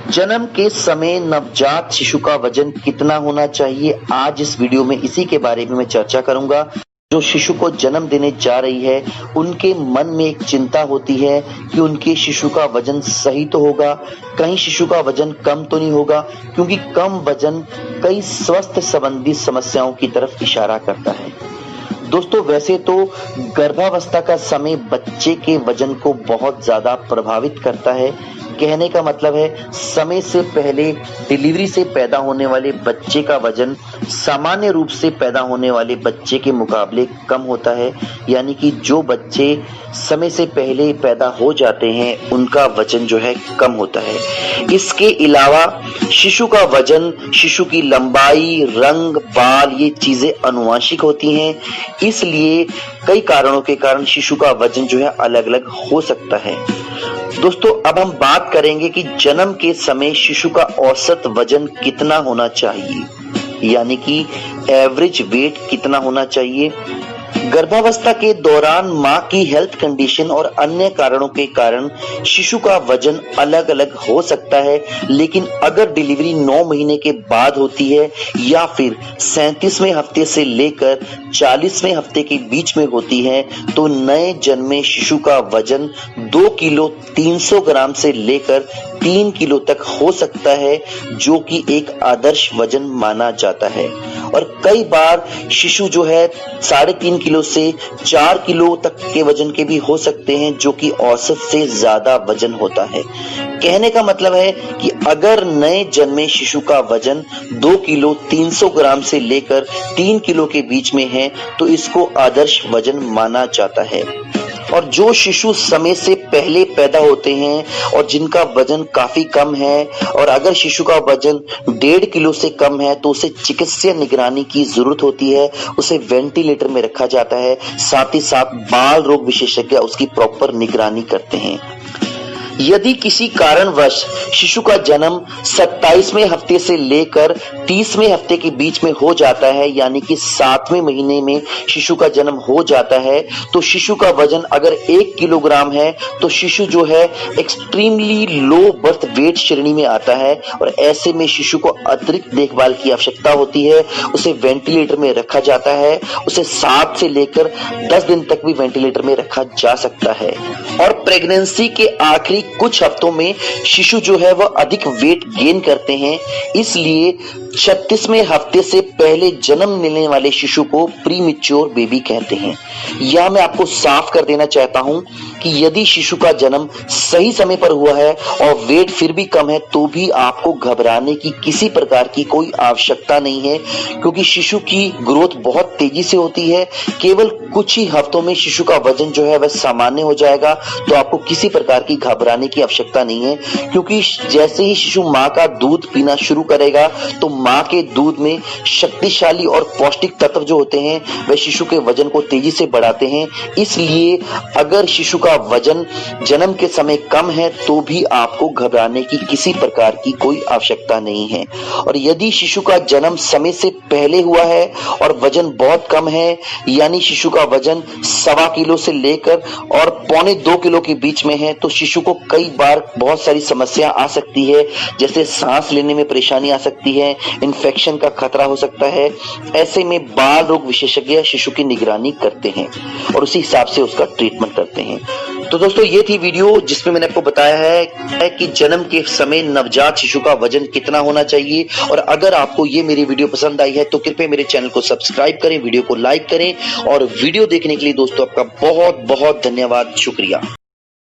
जन्म के समय नवजात शिशु का वजन कितना होना चाहिए, आज इस वीडियो में इसी के बारे में मैं चर्चा करूंगा। जो शिशु को जन्म देने जा रही है उनके मन में एक चिंता होती है कि उनके शिशु का वजन सही तो होगा, कहीं शिशु का वजन कम तो नहीं होगा, क्योंकि कम वजन कई स्वास्थ्य संबंधी समस्याओं की तरफ इशारा करता है। दोस्तों, वैसे तो गर्भावस्था का समय बच्चे के वजन को बहुत ज्यादा प्रभावित करता है। कहने का मतलब है समय से पहले डिलीवरी से पैदा होने वाले बच्चे का वजन सामान्य रूप से पैदा होने वाले बच्चे के मुकाबले कम होता है। यानी कि जो बच्चे समय से पहले पैदा हो जाते हैं उनका वजन जो है कम होता है। इसके अलावा शिशु का वजन, शिशु की लंबाई, रंग, बाल, ये चीजें आनुवंशिक होती हैं, इसलिए कई कारणों के कारण शिशु का वजन जो है अलग अलग हो सकता है। दोस्तों, अब हम बात करेंगे कि जन्म के समय शिशु का औसत वजन कितना होना चाहिए, यानी कि एवरेज वेट कितना होना चाहिए। गर्भावस्था के दौरान मां की हेल्थ कंडीशन और अन्य कारणों के कारण शिशु का वजन अलग अलग हो सकता है, लेकिन अगर डिलीवरी 9 महीने के बाद होती है या फिर 37वें हफ्ते से लेकर 40वें हफ्ते के बीच में होती है तो नए जन्मे शिशु का वजन 2 किलो 300 ग्राम से लेकर 3 किलो तक हो सकता है, जो कि एक आदर्श वजन माना जाता है। और कई बार शिशु जो है 3.5 किलो से 4 किलो तक के वजन के भी हो सकते हैं, जो कि औसत से ज्यादा वजन होता है। कहने का मतलब है कि अगर नए जन्मे शिशु का वजन 2 किलो 300 ग्राम से लेकर 3 किलो के बीच में है तो इसको आदर्श वजन माना जाता है। और जो शिशु समय से पहले पैदा होते हैं और जिनका वजन काफी कम है, और अगर शिशु का वजन 1.5 किलो से कम है तो उसे चिकित्सीय निगरानी की जरूरत होती है, उसे वेंटिलेटर में रखा जाता है। साथ ही साथ बाल रोग विशेषज्ञ उसकी प्रॉपर निगरानी करते हैं। यदि किसी कारणवश शिशु का जन्म 27वें हफ्ते से लेकर 30वें हफ्ते के बीच में हो जाता है, यानी कि 7वें महीने में शिशु का जन्म हो जाता है, तो शिशु का वजन अगर 1 किलोग्राम है तो शिशु जो है एक्सट्रीमली लो बर्थ वेट श्रेणी में आता है, और ऐसे में शिशु को अतिरिक्त देखभाल की आवश्यकता होती है। उसे वेंटिलेटर में रखा जाता है, उसे 7 से लेकर 10 दिन तक भी वेंटिलेटर में रखा जा सकता है। और प्रेगनेंसी के आखिरी कुछ हफ्तों में शिशु जो है वह अधिक वेट गेन करते हैं, इसलिए 36वें हफ्ते से पहले जन्म लेने वाले शिशु को प्रीमेच्योर बेबी कहते हैं। यह मैं आपको साफ कर देना चाहता हूं कि यदि शिशु का जन्म सही समय पर हुआ है और वेट फिर भी कम है तो भी आपको घबराने की किसी प्रकार की कोई आवश्यकता नहीं है, क्योंकि शिशु की ग्रोथ बहुत तेजी से होती है। केवल कुछ ही हफ्तों में शिशु का वजन जो है वह सामान्य हो जाएगा, तो आपको किसी प्रकार की घबराने की आवश्यकता नहीं है, क्योंकि जैसे ही शिशु मां का दूध पीना शुरू करेगा तो मां के दूध में शक्तिशाली और पौष्टिक तत्व जो होते हैं वह शिशु के वजन को तेजी से बढ़ाते हैं। इसलिए अगर शिशु का वजन जन्म के समय कम है तो भी आपको घबराने की किसी प्रकार की कोई आवश्यकता नहीं है। और यदि शिशु का जन्म समय से पहले हुआ है और वजन बहुत कम है, यानी शिशु का वजन 1.25 किलो से लेकर और 1.25 किलो के बीच में है, तो शिशु को कई बार बहुत सारी समस्या आ सकती है, जैसे सांस लेने में परेशानी आ सकती है, इन्फेक्शन का खतरा हो सकता है। ऐसे में बाल रोग विशेषज्ञ शिशु की निगरानी करते हैं और उसी हिसाब से उसका ट्रीटमेंट करते हैं। तो दोस्तों, ये थी वीडियो जिसमें मैंने आपको बताया है कि जन्म के समय नवजात शिशु का वजन कितना होना चाहिए। और अगर आपको ये मेरी वीडियो पसंद आई है तो कृपया मेरे चैनल को सब्सक्राइब करें, वीडियो को लाइक करें, और वीडियो देखने के लिए दोस्तों आपका बहुत बहुत धन्यवाद, शुक्रिया।